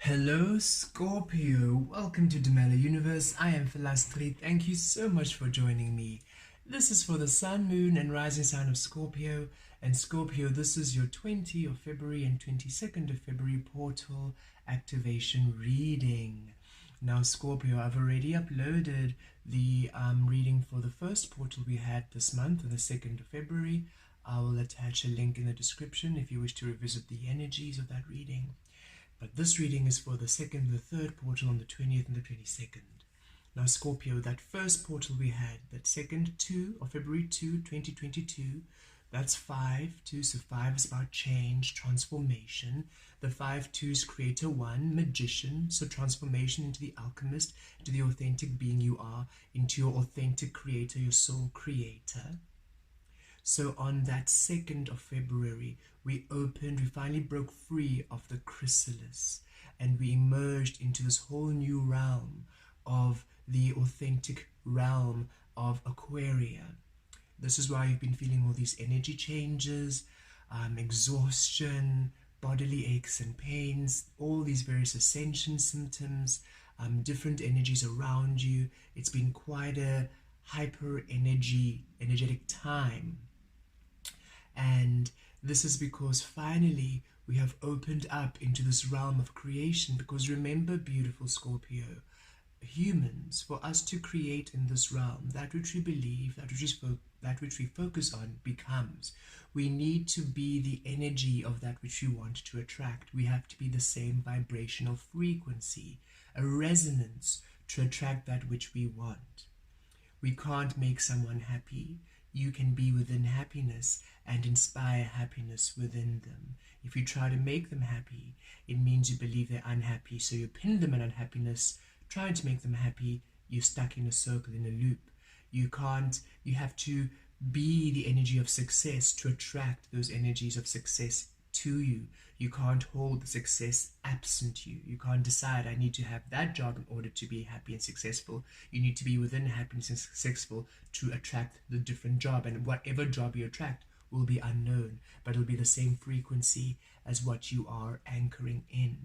Hello Scorpio, welcome to Dumela Universe. I am Vel Astri. Thank you so much for joining me. This is for the Sun, Moon and Rising sign of Scorpio. And Scorpio, this is your 20th of February and 22nd of February portal activation reading. Now Scorpio, I've already uploaded the reading for the first portal we had this month, on the 2nd of February. I will attach a link in the description if you wish to revisit the energies of that reading. But this reading is for the second and the third portal on the 20th and the 22nd. Now Scorpio, that first portal we had, that second 2 of February 2, 2022, that's 5-2, so 5 is about change, transformation. The 5-2's creator 1, magician, so transformation into the alchemist, into the authentic being you are, into your authentic creator, your soul creator. So on that 2nd of February, we finally broke free of the chrysalis and we emerged into this whole new realm of the authentic realm of Aquaria. This is why you've been feeling all these energy changes, exhaustion, bodily aches and pains, all these various ascension symptoms, different energies around you. It's been quite a energetic time. And this is because finally we have opened up into this realm of creation. Because remember, beautiful Scorpio, humans, for us to create in this realm, that which we believe, that which we focus on becomes. We need to be the energy of that which we want to attract. We have to be the same vibrational frequency, a resonance to attract that which we want. We can't make someone happy. You can be within happiness and inspire happiness within them. If you try to make them happy, it means you believe they're unhappy, so you pin them in unhappiness, trying to make them happy. You're stuck in a circle, in a loop. You have to be the energy of success to attract those energies of success to you. You can't hold the success absent you. You can't decide, I need to have that job in order to be happy and successful. You need to be within happiness and successful to attract the different job. And whatever job you attract will be unknown, but it'll be the same frequency as what you are anchoring in.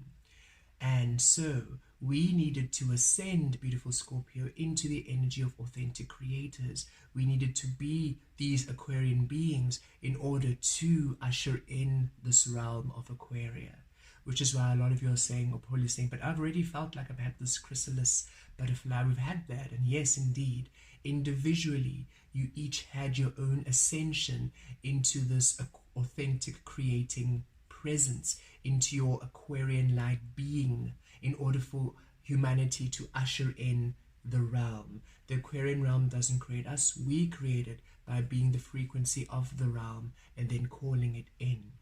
And so we needed to ascend, beautiful Scorpio, into the energy of authentic creators. We needed to be these Aquarian beings in order to usher in this realm of Aquaria, which is why a lot of you are saying, or probably saying, but I've already felt like I've had this chrysalis butterfly. We've had that. And yes, indeed, individually, you each had your own ascension into this authentic creating presence, into your Aquarian light being, in order for humanity to usher in the realm. The Aquarian realm doesn't create us, we create it by being the frequency of the realm and then calling it in.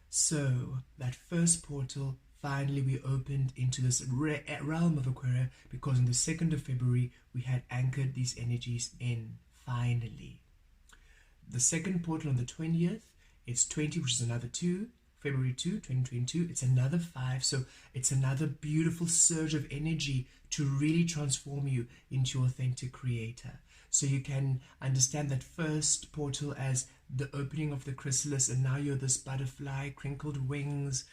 So that first portal, finally we opened into this realm of Aquaria, because on the 2nd of February we had anchored these energies in, finally. The second portal on the 20th, it's 20, which is another 2, February 2, 2022, it's another 5, so it's another beautiful surge of energy to really transform you into your authentic creator. So you can understand that first portal as the opening of the chrysalis, and now you're this butterfly, crinkled wings,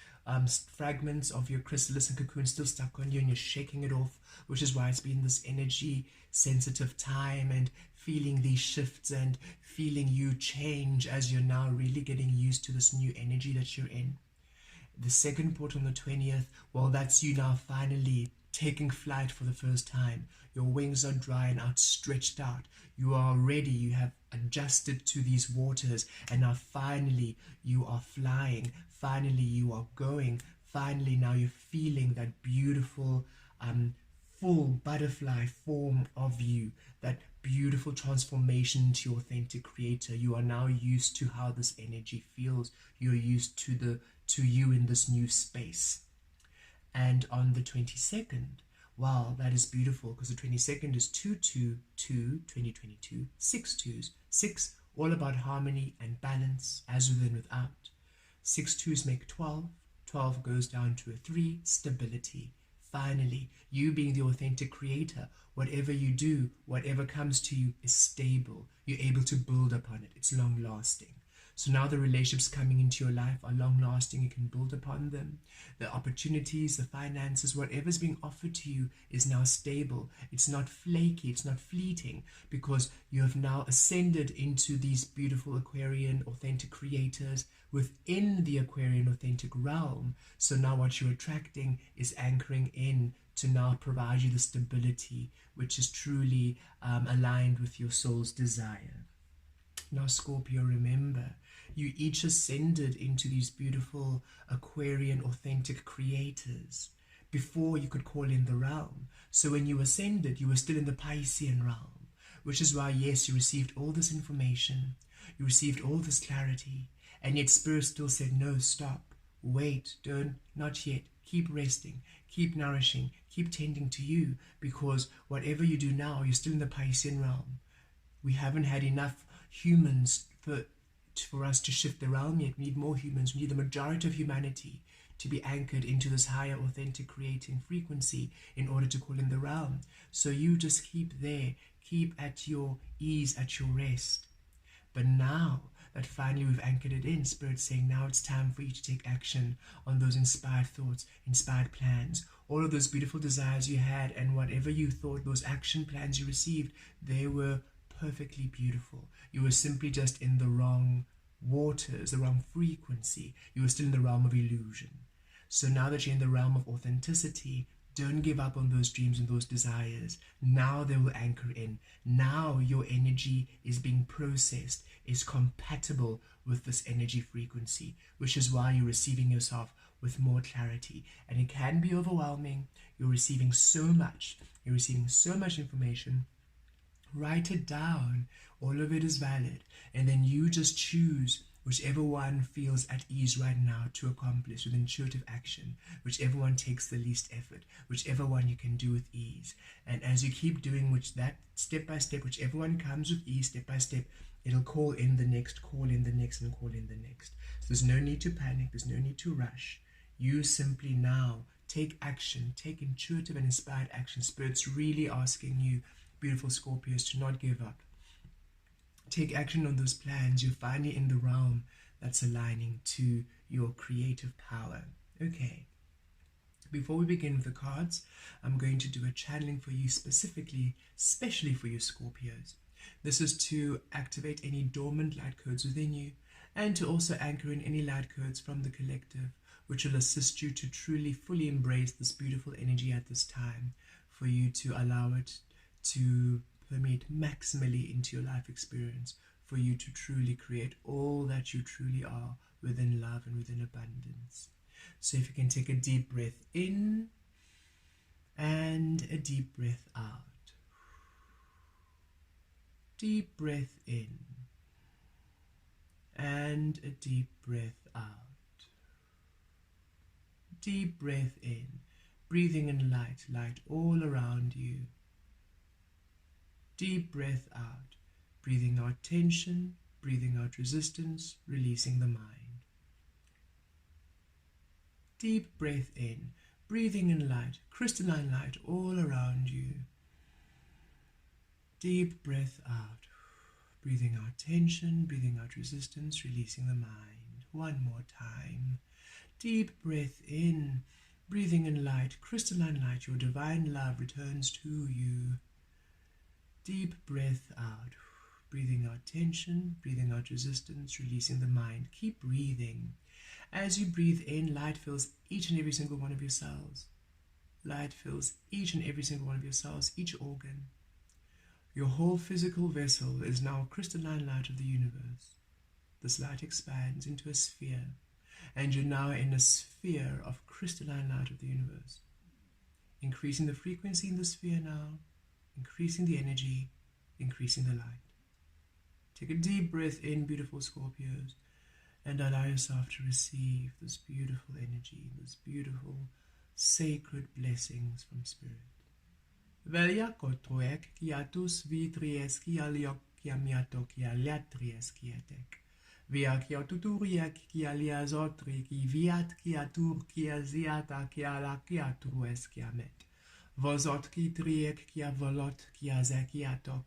fragments of your chrysalis and cocoon still stuck on you, and you're shaking it off, which is why it's been this energy sensitive time, and feeling these shifts and feeling you change as you're now really getting used to this new energy that you're in. The second portal on the 20th, well, that's you now finally taking flight for the first time. Your wings are dry and outstretched out. You are ready. You have adjusted to these waters, and now finally you are flying. Finally you are going. Finally now you're feeling that beautiful full butterfly form of you, that beautiful transformation into your authentic creator. You are now used to how this energy feels. You're used to you in this new space. And on the 22nd, wow, that is beautiful, because the 22nd is 2-2-2, 2022, 6-2s, 6, all about harmony and balance, as within without. 6-2s make 12, 12 goes down to a 3, stability. Finally, you being the authentic creator, whatever you do, whatever comes to you is stable. You're able to build upon it. It's long lasting. So now the relationships coming into your life are long-lasting. You can build upon them. The opportunities, the finances, whatever's being offered to you is now stable. It's not flaky. It's not fleeting, because you have now ascended into these beautiful Aquarian authentic creators within the Aquarian authentic realm. So now what you're attracting is anchoring in to now provide you the stability which is truly aligned with your soul's desire. Now, Scorpio, remember, you each ascended into these beautiful Aquarian authentic creators before you could call in the realm. So when you ascended, you were still in the Piscean realm, which is why, yes, you received all this information, you received all this clarity, and yet Spirit still said, no, stop, wait, don't, not yet, keep resting, keep nourishing, keep tending to you, because whatever you do now, you're still in the Piscean realm. We haven't had enough humans for us to shift the realm yet. We need more humans. We need the majority of humanity to be anchored into this higher authentic creating frequency in order to call in the realm. So you just keep there, keep at your ease, at your rest. But now that finally we've anchored it in, Spirit's saying now it's time for you to take action on those inspired thoughts, inspired plans, all of those beautiful desires you had, and whatever you thought, those action plans you received, they were perfectly beautiful. You were simply just in the wrong waters, the wrong frequency. You were still in the realm of illusion. So now that you're in the realm of authenticity, don't give up on those dreams and those desires. Now they will anchor in. Now your energy is being processed, is compatible with this energy frequency, which is why you're receiving yourself with more clarity. And it can be overwhelming. You're receiving so much. You're receiving so much information. Write it down. All of it is valid. And then you just choose whichever one feels at ease right now to accomplish with intuitive action, whichever one takes the least effort, whichever one you can do with ease. And as you keep doing that step by step, whichever one comes with ease, step by step, it'll call in the next, call in the next, and call in the next. So there's no need to panic. There's no need to rush. You simply now take action, take intuitive and inspired action. Spirit's really asking you, beautiful Scorpios, to not give up. Take action on those plans. You're finally in the realm that's aligning to your creative power. Okay. Before we begin with the cards, I'm going to do a channeling for you specifically, especially for you Scorpios. This is to activate any dormant light codes within you, and to also anchor in any light codes from the collective, which will assist you to truly, fully embrace this beautiful energy at this time, for you to allow it to permeate maximally into your life experience, for you to truly create all that you truly are within love and within abundance. So if you can take a deep breath in and a deep breath out. Deep breath in and a deep breath out. Deep breath in, breathing in light, light all around you. Deep breath out, breathing out tension, breathing out resistance, releasing the mind. Deep breath in, breathing in light, crystalline light all around you. Deep breath out, breathing out tension, breathing out resistance, releasing the mind. One more time. Deep breath in, breathing in light, crystalline light, your divine love returns to you. Deep breath out, breathing out tension, breathing out resistance, releasing the mind. Keep breathing. As you breathe in, light fills each and every single one of your cells. Light fills each and every single one of your cells, each organ. Your whole physical vessel is now crystalline light of the universe. This light expands into a sphere, and you're now in a sphere of crystalline light of the universe. Increasing the frequency in the sphere now, increasing the energy, increasing the light. Take a deep breath in, beautiful Scorpios, and allow yourself to receive this beautiful energy, this beautiful sacred blessings from Spirit. Velia kotroek kiatus vitries kialiok kiamiatok kialiatries kiatek. Via kiatuturiak kialia zotri ki viat kiatur kiaziata kiala kiatrues kiamet. Vozot ki triek kia volot kia zekiatok,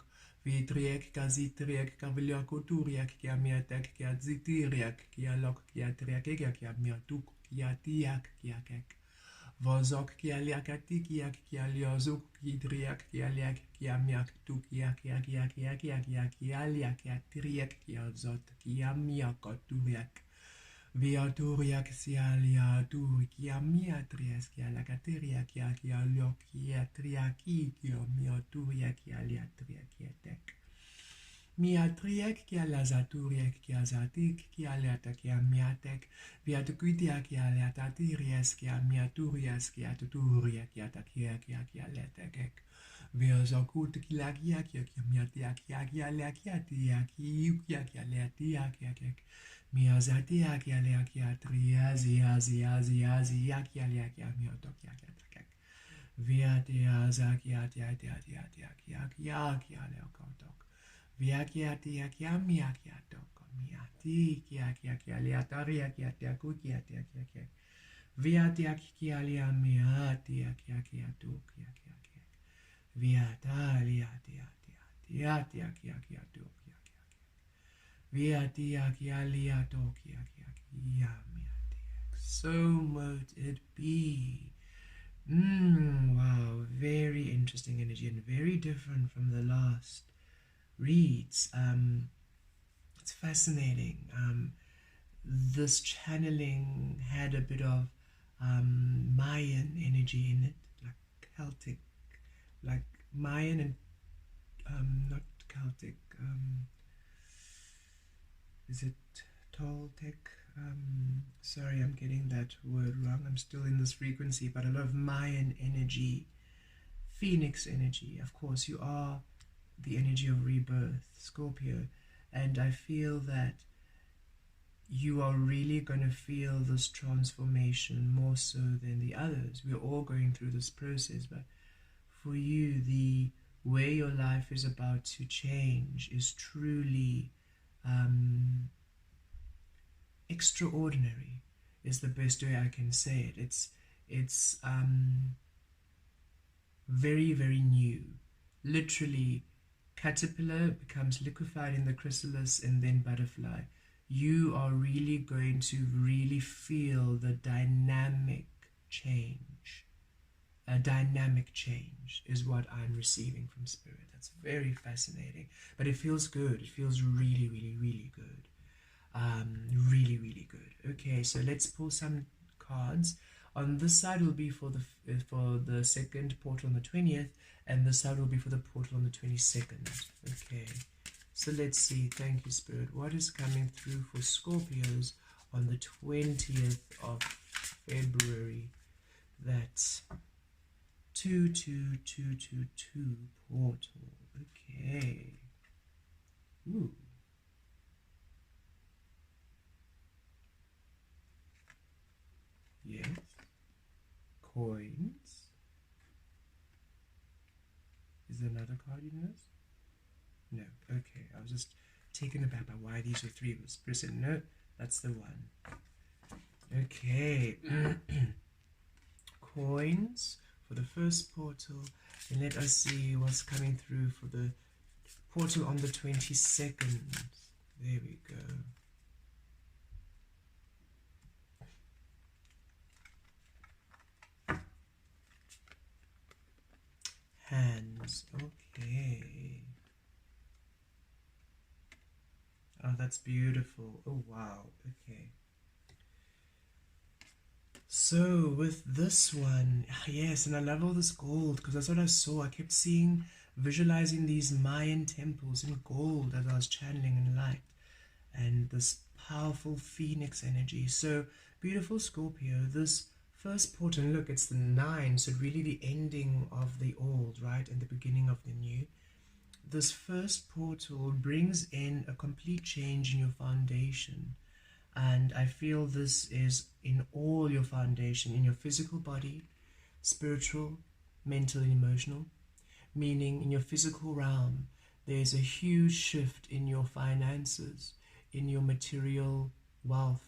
Vitriek ka zitriek ka viliakoturiak kia miatek kia zitiriak kia lok kia triakekia kia miatuk kia tiak kia kek. Vozok kia liakati kia liozuk kitriak kia liak kia miak tu kia liak triak kia zot kia miakoturiak. Viaturiak sia liaturi kia miatrias kia lakateria kia liok kia triaki kia miaturiak kia liatria kia tek. Miatriak kia lazaturiak kia zatik kia liata kia miatek. Viatukutia kia liatatirias kia miaturias kia tuturia kia takia kia liatekek. Viazakut kia miatia kia liakia kia liatia kia Miazatia kia lea kia tria zia kia lea kia mioto kia takek. Via tia za kia tia kia lea kotok. Via kia tia kia mia kia toko. Mia ti kia lea taria kia kukia kia. Via tia kia lea mia tia kia tu kia. Via ta lea tia kia tu. Via tia kia lia to kia mia tia. So mote it be. Wow, very interesting energy and very different from the last reads. It's fascinating. This channeling had a bit of Mayan energy in it, like Celtic, like Mayan and not Celtic. Is it Toltec? Sorry, I'm getting that word wrong. I'm still in this frequency, but a lot of Mayan energy, Phoenix energy. Of course, you are the energy of rebirth, Scorpio, and I feel that you are really going to feel this transformation more so than the others. We're all going through this process, but for you, the way your life is about to change is truly extraordinary, is the best way I can say it. It's very, very new. Literally, caterpillar becomes liquefied in the chrysalis and then butterfly. You are really going to really feel the dynamic change. A dynamic change is what I'm receiving from Spirit. That's very fascinating, but it feels good. It feels really, really, really good. Really, really good. Okay, so let's pull some cards. On this side will be for the second portal on the 20th, and this side will be for the portal on the 22nd. Okay, so let's see. Thank you, Spirit. What is coming through for Scorpios on the 20th of February? That's 22222 portal. Okay. Ooh. Yes. Coins. Is there another card you noticed? No. Okay. I was just taken aback by why these are three. Was person? No, that's the one. Okay. Coins for the first portal, and let us see what's coming through for the portal on the 22nd. There we go. Hands. Okay. Oh, that's beautiful. Oh, wow. Okay. So with this one, yes, and I love all this gold because that's what I saw. I kept seeing, visualizing these Mayan temples in gold as I was channeling in light, and this powerful phoenix energy. So beautiful, Scorpio. This first portal, and look, it's the 9, so really the ending of the old, right, and the beginning of the new. This first portal brings in a complete change in your foundation. And I feel this is in all your foundation, in your physical body, spiritual, mental, and emotional. Meaning in your physical realm, there's a huge shift in your finances, in your material wealth,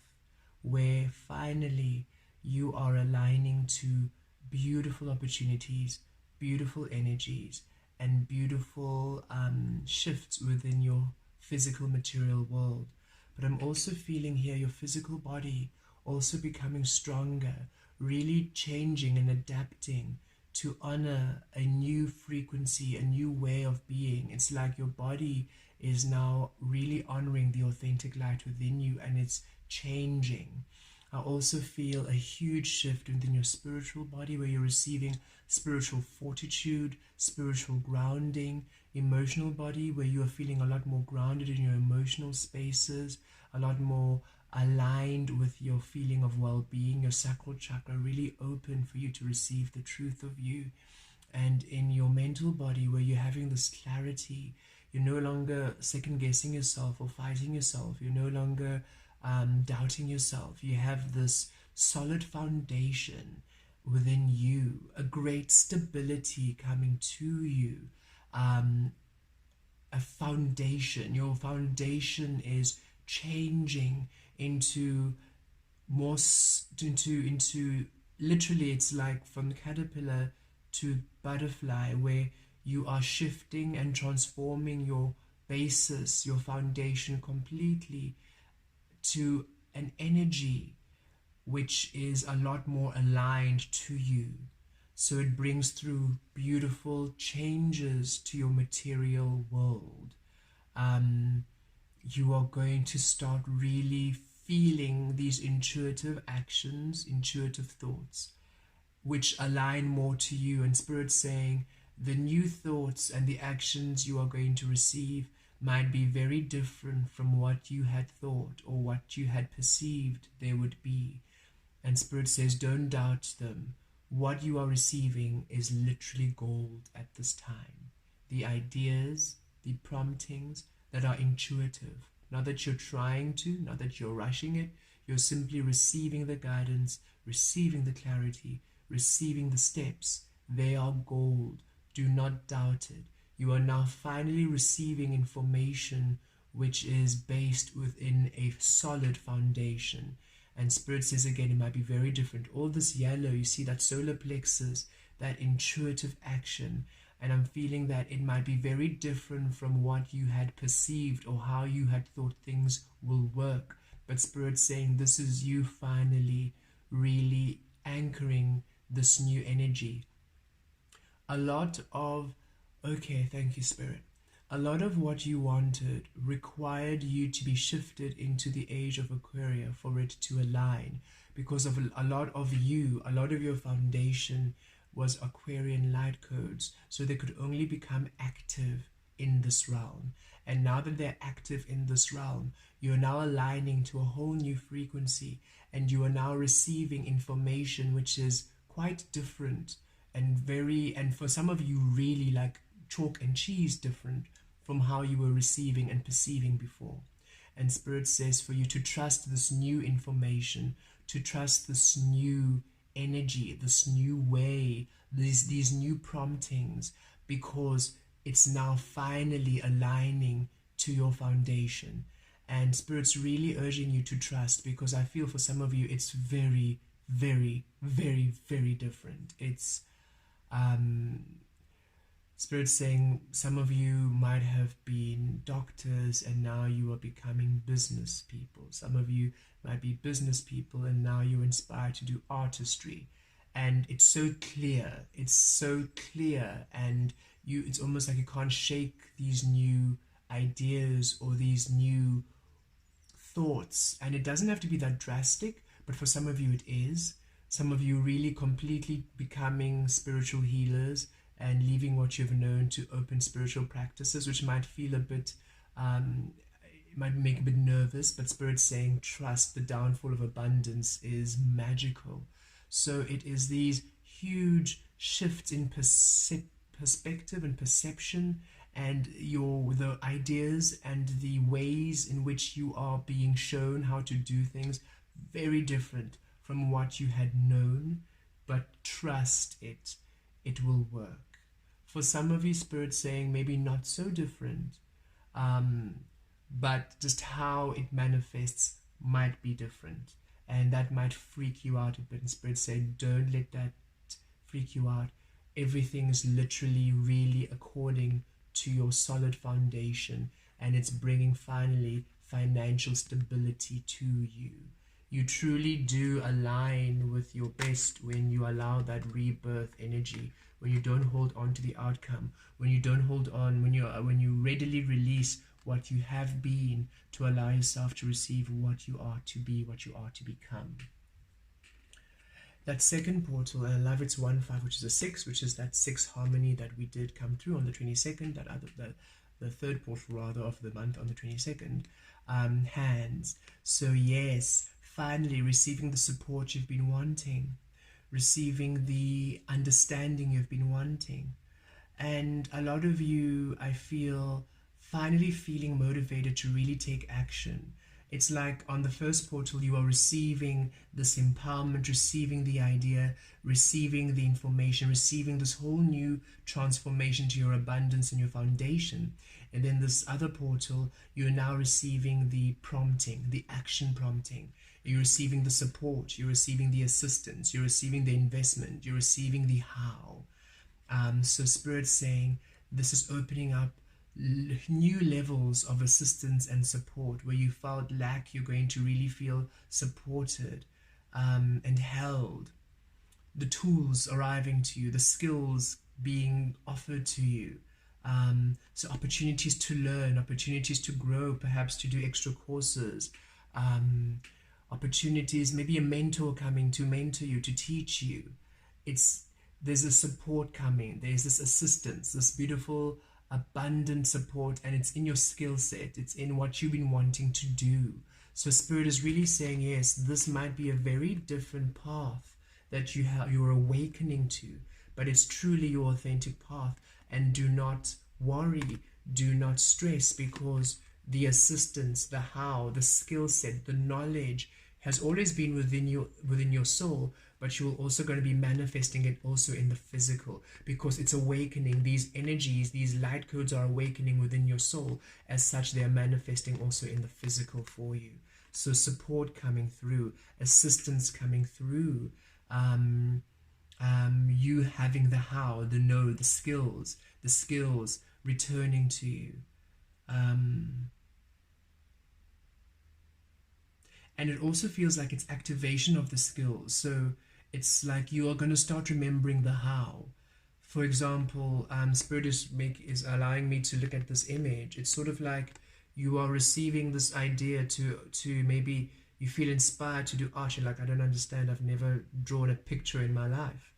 where finally you are aligning to beautiful opportunities, beautiful energies, and beautiful shifts within your physical material world. But I'm also feeling here your physical body also becoming stronger, really changing and adapting to honor a new frequency, a new way of being. It's like your body is now really honoring the authentic light within you, and it's changing. I also feel a huge shift within your spiritual body where you're receiving spiritual fortitude, spiritual grounding, emotional body where you are feeling a lot more grounded in your emotional spaces, a lot more aligned with your feeling of well-being, your sacral chakra really open for you to receive the truth of you. And in your mental body where you're having this clarity, you're no longer second guessing yourself or fighting yourself, you're no longer doubting yourself. You have this solid foundation within you, a great stability coming to you, a foundation. Your foundation is changing into more into literally, it's like from caterpillar to butterfly, where you are shifting and transforming your basis, your foundation completely to an energy which is a lot more aligned to you. So it brings through beautiful changes to your material world. You are going to start really feeling these intuitive actions, intuitive thoughts, which align more to you. And Spirit saying the new thoughts and the actions you are going to receive might be very different from what you had thought or what you had perceived they would be. And Spirit says, don't doubt them. What you are receiving is literally gold at this time. The ideas, the promptings that are intuitive. Not that you're trying to, not that you're rushing it. You're simply receiving the guidance, receiving the clarity, receiving the steps. They are gold. Do not doubt it. You are now finally receiving information which is based within a solid foundation. And Spirit says again, it might be very different. All this yellow, you see that solar plexus, that intuitive action. And I'm feeling that it might be very different from what you had perceived or how you had thought things will work. But Spirit's saying this is you finally really anchoring this new energy. A lot of, okay, thank you, Spirit. A lot of what you wanted required you to be shifted into the age of Aquarius for it to align, because of a lot of you, a lot of your foundation was Aquarian light codes, so they could only become active in this realm. And now that they're active in this realm, you're now aligning to a whole new frequency, and you are now receiving information which is quite different and for some of you really like chalk and cheese different from how you were receiving and perceiving before. And Spirit says for you to trust this new information, to trust this new energy, this new way, these new promptings, because it's now finally aligning to your foundation. And Spirit's really urging you to trust, because I feel for some of you it's very, very, very, very different. It's Spirit saying some of you might have been doctors and now you are becoming business people. Some of you might be business people and now you're inspired to do artistry. And it's so clear. It's so clear, and it's almost like you can't shake these new ideas or these new thoughts. And it doesn't have to be that drastic, but for some of you it is. Some of you really completely becoming spiritual healers and leaving what you've known to open spiritual practices, which might feel a bit, it might make a bit nervous, but Spirit's saying trust, the downfall of abundance is magical. So it is these huge shifts in perspective and perception, and the ideas and the ways in which you are being shown how to do things, very different from what you had known, but trust it. It will work. For some of you, Spirit saying maybe not so different, but just how it manifests might be different, and that might freak you out a bit. And Spirit saying don't let that freak you out. everything is literally really according to your solid foundation, and it's bringing finally financial stability to you. You truly do align with your best when you allow that rebirth energy, when you don't hold on to the outcome, when you don't hold on, when you readily release what you have been to allow yourself to receive what you are to be, what you are to become. That second portal, and I love it's 1-5, which is a 6, which is that 6 harmony that we did come through on the 22nd, the third portal rather of the month on the 22nd, hands. So yes, finally receiving the support you've been wanting, receiving the understanding you've been wanting. And a lot of you, I feel, finally feeling motivated to really take action. It's like on the first portal, you are receiving this empowerment, receiving the idea, receiving the information, receiving this whole new transformation to your abundance and your foundation. And then this other portal, you're now receiving the prompting, the action prompting. You're receiving the support, you're receiving the assistance, you're receiving the investment, you're receiving the how. So Spirit's saying this is opening up new levels of assistance and support. Where you felt lack, you're going to really feel supported and held. The tools arriving to you, the skills being offered to you. So opportunities to learn, opportunities to grow, perhaps to do extra courses, opportunities, maybe a mentor coming to mentor you, to teach you. There's a support coming, there's this assistance, this beautiful abundant support, and it's in your skill set, it's in what you've been wanting to do. So Spirit is really saying, yes, this might be a very different path that you're awakening to, but it's truly your authentic path. And do not worry, do not stress, because the assistance, the how, the skill set, the knowledge has always been within your soul, but you're also going to be manifesting it also in the physical, because it's awakening. These energies, these light codes are awakening within your soul. As such, they are manifesting also in the physical for you. So support coming through, assistance coming through, you having the how, the know, the skills returning to you. And it also feels like it's activation of the skills. So it's like you are going to start remembering the how. For example, Spirit is allowing me to look at this image. It's sort of like you are receiving this idea to maybe you feel inspired to do art. You're like, I don't understand. I've never drawn a picture in my life.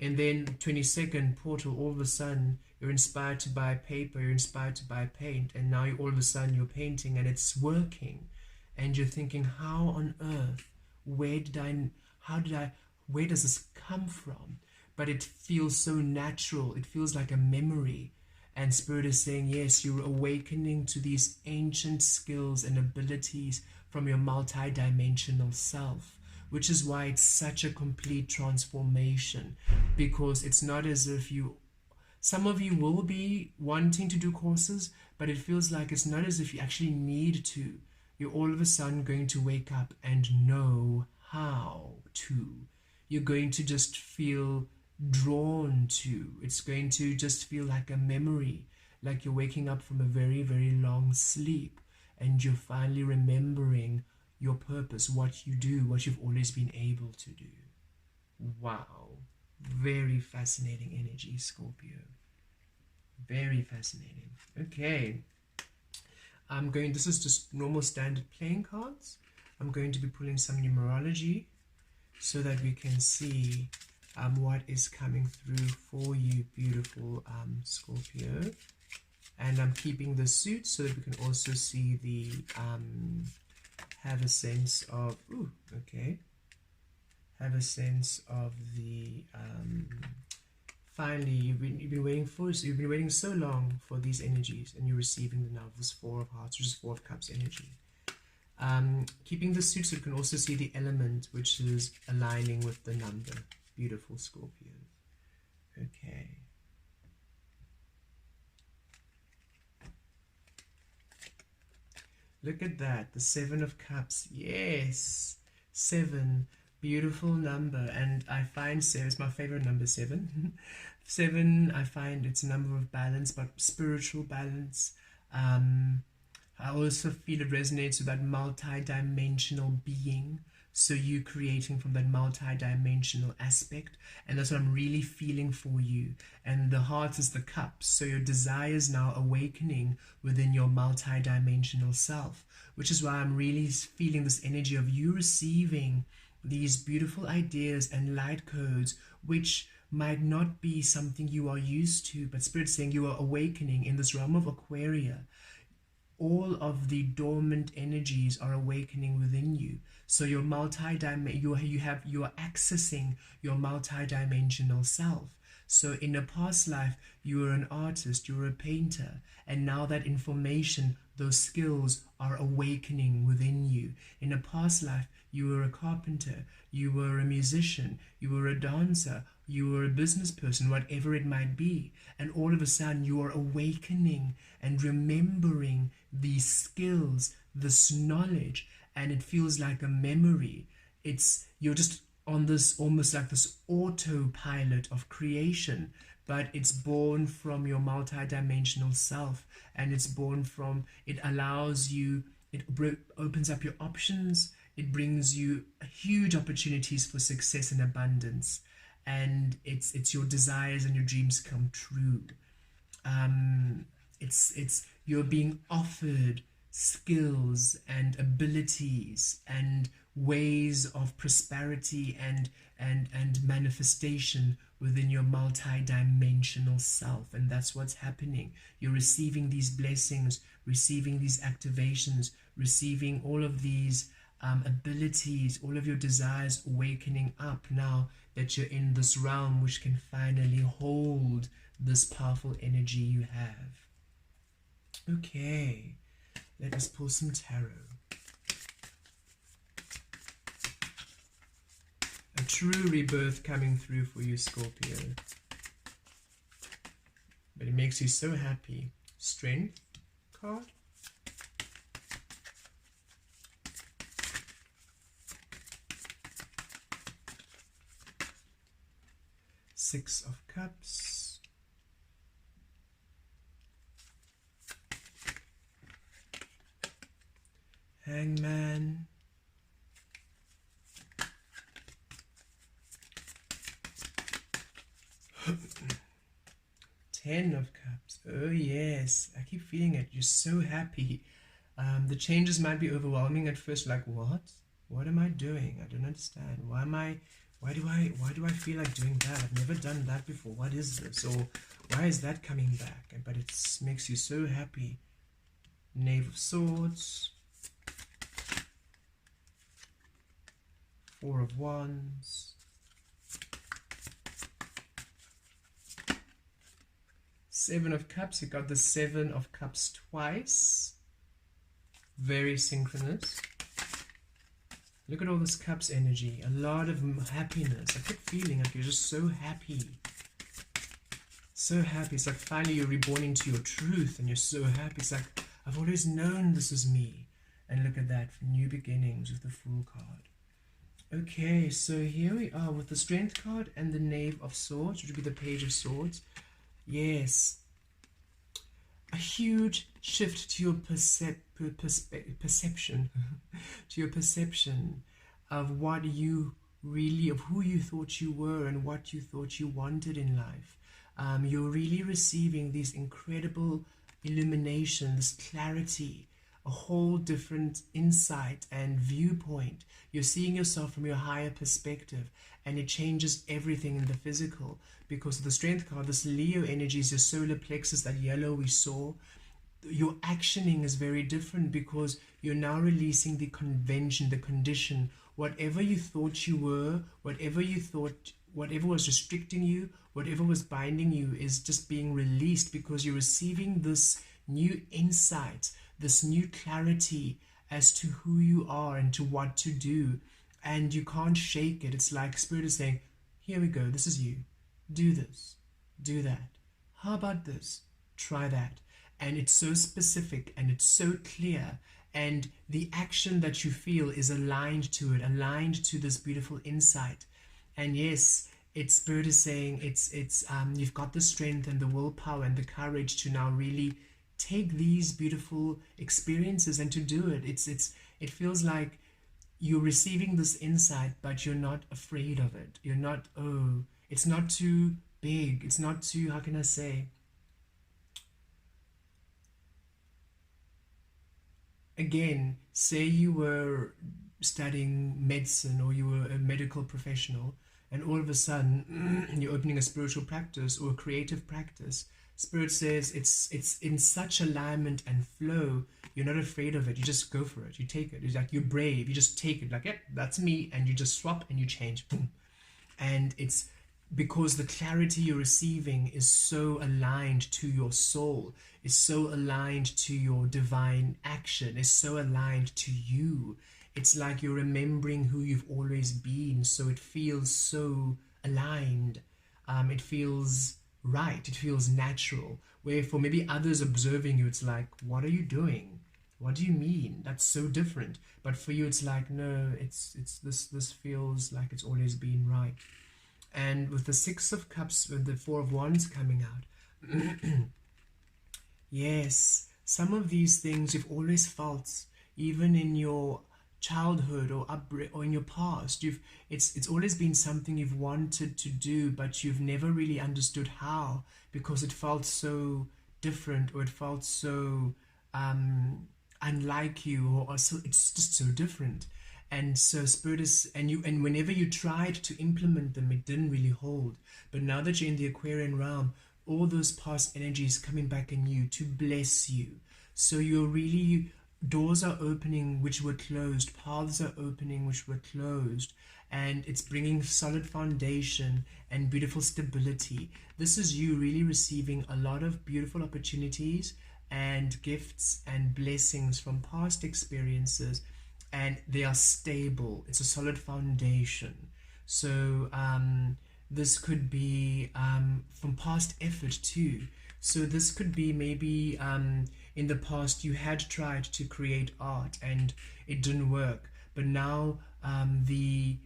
And then 22nd portal, all of a sudden, you're inspired to buy paper, you're inspired to buy paint, and now all of a sudden you're painting and it's working. And you're thinking, how on earth, where does this come from? But it feels so natural. It feels like a memory. And Spirit is saying, yes, you're awakening to these ancient skills and abilities from your multi-dimensional self, which is why it's such a complete transformation, because it's not as if some of you will be wanting to do courses, but it feels like it's not as if you actually need to. You're all of a sudden going to wake up and know how to. You're going to just feel drawn to. It's going to just feel like a memory, like you're waking up from a very, very long sleep, and you're finally remembering your purpose, what you do, what you've always been able to do. Wow. Very fascinating energy, Scorpio. Very fascinating. Okay. This is just normal standard playing cards. I'm going to be pulling some numerology so that we can see what is coming through for you, beautiful Scorpio. And I'm keeping the suit so that we can also see the, have a sense of, have a sense of the, finally, you've been waiting so long for these energies, and you're receiving them now. This 4 of Hearts, which is 4 of Cups energy. Keeping the suit so you can also see the element, which is aligning with the number. Beautiful Scorpio. Okay. Look at that, the 7 of Cups. Yes, 7. Beautiful number, and I find seven is my favorite number. Seven, seven. I find it's a number of balance, but spiritual balance. Um, I also feel it resonates with that multi-dimensional being. So you creating from that multi-dimensional aspect, and that's what I'm really feeling for you. And the heart is the cup, so your desires now awakening within your multi-dimensional self, which is why I'm really feeling this energy of you receiving these beautiful ideas and light codes, which might not be something you are used to, but Spirit saying you are awakening in this realm of Aquaria. All of the dormant energies are awakening within you. So your you are accessing your multi-dimensional self. So in a past life, you were an artist, you were a painter, and now that information, those skills are awakening within you. In a past life, you were a carpenter, you were a musician, you were a dancer, you were a business person, whatever it might be. And all of a sudden, you are awakening and remembering these skills, this knowledge, and it feels like a memory. You're just on this almost like this autopilot of creation, but it's born from your multidimensional self, and it allows you, it opens up your options, it brings you huge opportunities for success and abundance, and it's your desires and your dreams come true. It's you're being offered skills and abilities and ways of prosperity and manifestation within your multi-dimensional self, and that's what's happening. You're receiving these blessings, receiving these activations, receiving all of these abilities, all of your desires awakening up now that you're in this realm which can finally hold this powerful energy you have. Okay, let us pull some tarot. A true rebirth coming through for you, Scorpio. But it makes you so happy. Strength card. Six of Cups. Hangman. Ten of Cups. Oh yes, I keep feeling it. You're so happy. The changes might be overwhelming at first, like what? What am I doing? I don't understand. Why do I feel like doing that? I've never done that before. What is this? Or why is that coming back? But it makes you so happy. Knave of Swords. Four of Wands. Seven of Cups. You got the Seven of Cups twice. Very synchronous. Look at all this Cups energy. A lot of happiness. I keep feeling like you're just so happy. So happy. It's like finally you're reborn into your truth and you're so happy. It's like, I've always known this is me. And look at that. New beginnings with the Fool card. Okay, so here we are with the Strength card and the Knave of Swords, which would be the Page of Swords. Yes. A huge shift to your perception, to your perception of what you really, of who you thought you were and what you thought you wanted in life. You're really receiving these incredible illuminations, clarity, a whole different insight and viewpoint. You're seeing yourself from your higher perspective, and it changes everything in the physical. Because of the Strength card, this Leo energy is your solar plexus, that yellow we saw. Your actioning is very different because you're now releasing the convention, the condition. Whatever you thought you were, whatever was restricting you, whatever was binding you is just being released because you're receiving this new insight, this new clarity as to who you are and to what to do. And you can't shake it. It's like Spirit is saying, here we go, this is you. Do this, do that. How about this? Try that. And it's so specific and it's so clear, and the action that you feel is aligned to it, aligned to this beautiful insight. And yes, it's Spirit is saying it's you've got the strength and the willpower and the courage to now really take these beautiful experiences and to do it. It feels like you're receiving this insight, but you're not afraid of it. You're not, oh, it's not too big. It's not too, how can I say? Again, say you were studying medicine or you were a medical professional, and all of a sudden you're opening a spiritual practice or a creative practice. Spirit says it's in such alignment and flow, you're not afraid of it. You just go for it. You take it. It's like you're brave. You just take it. Like, yeah, that's me. And you just swap and you change. Boom. And it's because the clarity you're receiving is so aligned to your soul, is so aligned to your divine action, is so aligned to you. It's like you're remembering who you've always been, so it feels so aligned. It feels right, it feels natural. Where for maybe others observing you, it's like, what are you doing? What do you mean? That's so different. But for you, it's like, no, it's this feels like it's always been right. And with the Six of Cups, with the Four of Wands coming out, yes, some of these things you've always felt, even in your childhood or or in your past, it's always been something you've wanted to do, but you've never really understood how, because it felt so different, or it felt so unlike you, or so it's just so different. And so Spirit is, and whenever you tried to implement them, it didn't really hold. But now that you're in the Aquarian realm, all those past energies coming back in you to bless you. So you're really, doors are opening which were closed, paths are opening which were closed, and it's bringing solid foundation and beautiful stability. This is you really receiving a lot of beautiful opportunities and gifts and blessings from past experiences, and they are stable. It's a solid foundation. So this could be from past effort too. So this could be maybe in the past you had tried to create art and it didn't work, but now the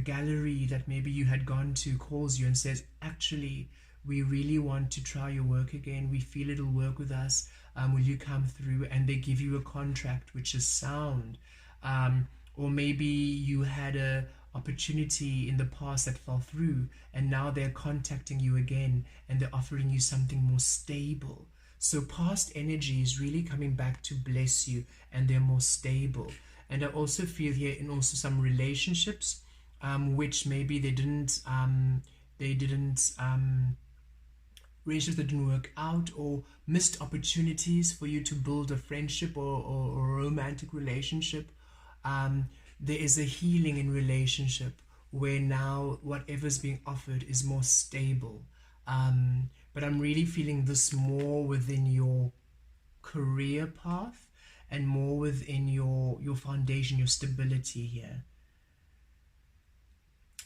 gallery that maybe you had gone to calls you and says, actually, we really want to try your work again. We feel it'll work with us. Will you come through? And they give you a contract which is sound. Or maybe you had a opportunity in the past that fell through, and now they're contacting you again and they're offering you something more stable. So past energy is really coming back to bless you, and they're more stable. And I also feel here in also some relationships which maybe relationships that didn't work out, or missed opportunities for you to build a friendship or a romantic relationship. There is a healing in relationship where now whatever's being offered is more stable. But I'm really feeling this more within your career path and more within your foundation, your stability here.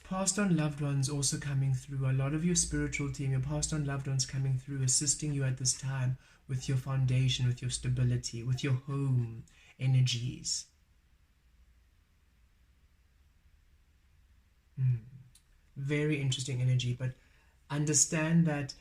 Passed on loved ones also coming through. A lot of your spiritual team, your passed on loved ones coming through, assisting you at this time with your foundation, with your stability, with your home energies. Very interesting energy, but understand that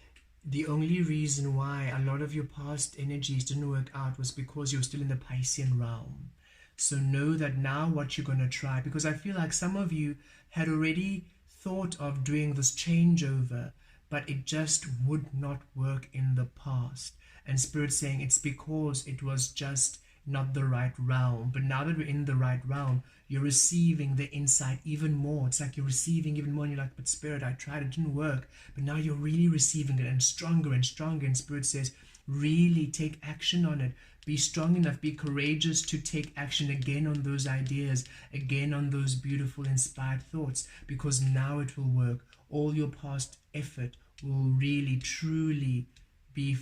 the only reason why a lot of your past energies didn't work out was because you're still in the Piscean realm. So know that now what you're going to try, because I feel like some of you had already thought of doing this changeover, but it just would not work in the past. And Spirit's saying it's because it was just not the right realm. But now that we're in the right realm, you're receiving the insight even more. It's like you're receiving even more, and you're like, but Spirit, I tried, it didn't work. But now you're really receiving it, and stronger and stronger. And Spirit says, really take action on it. Be strong enough, be courageous to take action again on those ideas, again on those beautiful inspired thoughts, because now it will work. All your past effort will really, truly be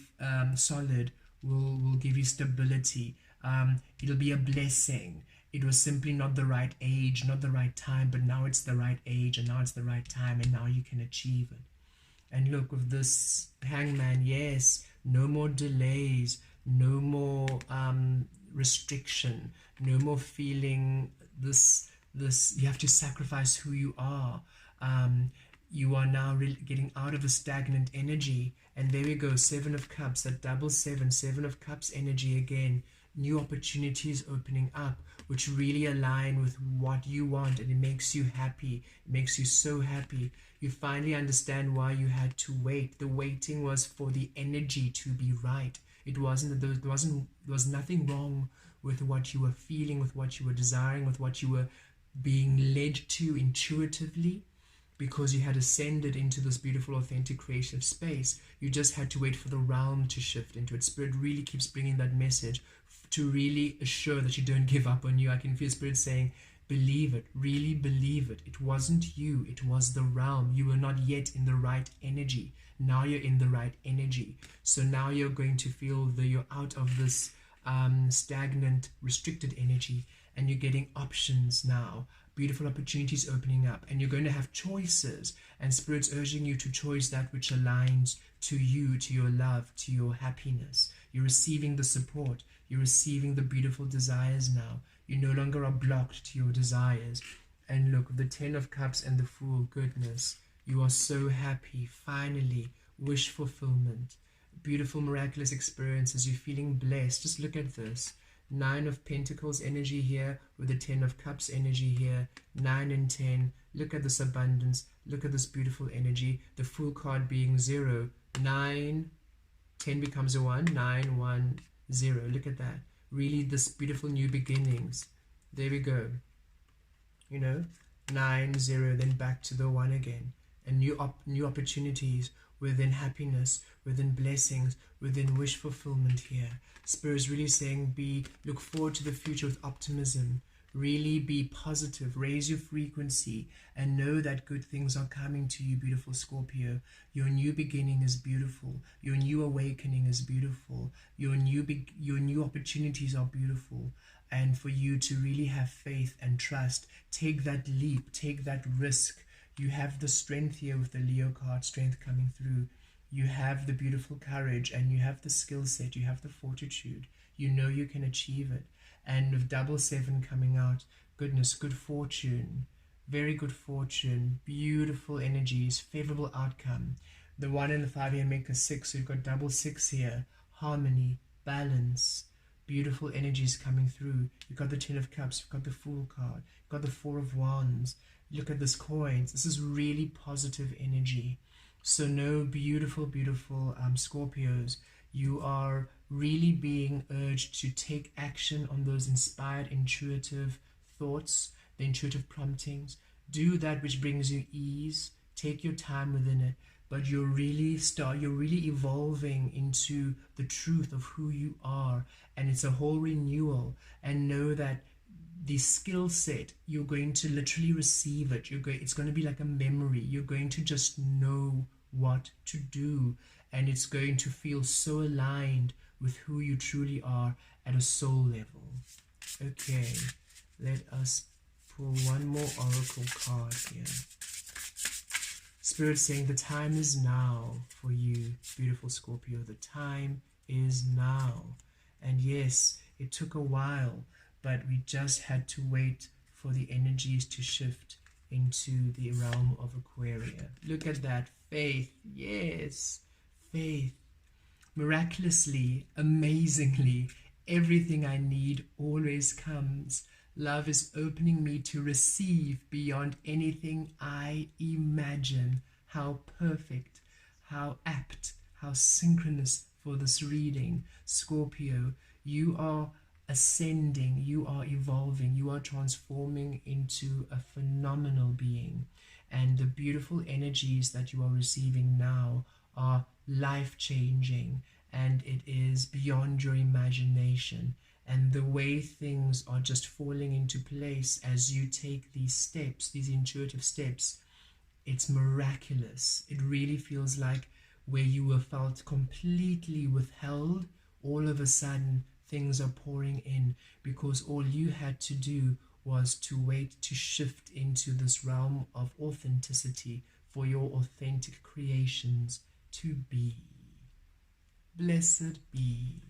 solid, will give you stability. It'll be a blessing. It was simply not the right age, not the right time, but now it's the right age, and now it's the right time, and now you can achieve it. And look, with this Hangman, yes, no more delays, no more restriction, no more feeling this you have to sacrifice who you are. You are now really getting out of the stagnant energy. And there we go, 7 of Cups, that double 7, 7 of Cups energy again. New opportunities opening up, which really align with what you want, and it makes you happy. It makes you so happy. You finally understand why you had to wait. The waiting was for the energy to be right. It wasn't that there was nothing wrong with what you were feeling, with what you were desiring, with what you were being led to intuitively, because you had ascended into this beautiful, authentic, creative space. You just had to wait for the realm to shift into it. Spirit really keeps bringing that message to really assure that you don't give up on you. I can feel Spirit saying, believe it, really believe it. It wasn't you, it was the realm. You were not yet in the right energy. Now you're in the right energy. So now you're going to feel that you're out of this stagnant, restricted energy, and you're getting options now. Beautiful opportunities opening up, and you're going to have choices, and Spirit's urging you to choose that which aligns to you, to your love, to your happiness. You're receiving the support. You're receiving the beautiful desires now. You no longer are blocked to your desires. And look, the 10 of Cups and the Fool, goodness, you are so happy. Finally, wish fulfillment. Beautiful, miraculous experiences. You're feeling blessed. Just look at this. 9 of Pentacles energy here with the 10 of Cups energy here. 9 and 10. Look at this abundance. Look at this beautiful energy. The Fool card being 0. 9, 10 becomes a 1. 9, 1, 0. Look at that. Really, this beautiful new beginnings. There we go. You know, 9, 0, then back to the 1 again. And new opportunities within happiness, within blessings, within wish fulfillment here. Spirit is really saying, look forward to the future with optimism. Really be positive, raise your frequency, and know that good things are coming to you, beautiful Scorpio. Your new beginning is beautiful. Your new awakening is beautiful. Your new opportunities are beautiful. And for you to really have faith and trust, take that leap, take that risk. You have the strength here with the Leo card, strength coming through. You have the beautiful courage, and you have the skill set, you have the fortitude. You know you can achieve it. And with double 7 coming out, goodness, good fortune, very good fortune, beautiful energies, favorable outcome. The 1 and the 5 here make a 6, so you've got double 6 here, harmony, balance, beautiful energies coming through. You've got the 10 of Cups, you've got the Fool card, you've got the 4 of Wands. Look at this coins. This is really positive energy. So no, beautiful, beautiful Scorpios, you are really being urged to take action on those inspired, intuitive thoughts, the intuitive promptings. Do that which brings you ease. Take your time within it, but you're really evolving into the truth of who you are, and it's a whole renewal. And know that the skill set, you're going to literally receive it. It's going to be like a memory. You're going to just know what to do, and it's going to feel so aligned with who you truly are at a soul level. Okay, let us pull one more oracle card here. Spirit saying the time is now for you, beautiful Scorpio. The time is now. And yes, it took a while, but we just had to wait for the energies to shift into the realm of Aquaria. Look at that. Faith. Yes. Faith. Miraculously, amazingly, everything I need always comes. Love is opening me to receive beyond anything I imagine. How perfect, how apt, how synchronous for this reading. Scorpio, you are ascending, you are evolving, you are transforming into a phenomenal being. And the beautiful energies that you are receiving now are life-changing, and it is beyond your imagination. And the way things are just falling into place as you take these steps, these intuitive steps, it's miraculous. It really feels like where you were felt completely withheld, all of a sudden things are pouring in, because all you had to do was to wait to shift into this realm of authenticity for your authentic creations to be. Blessed be.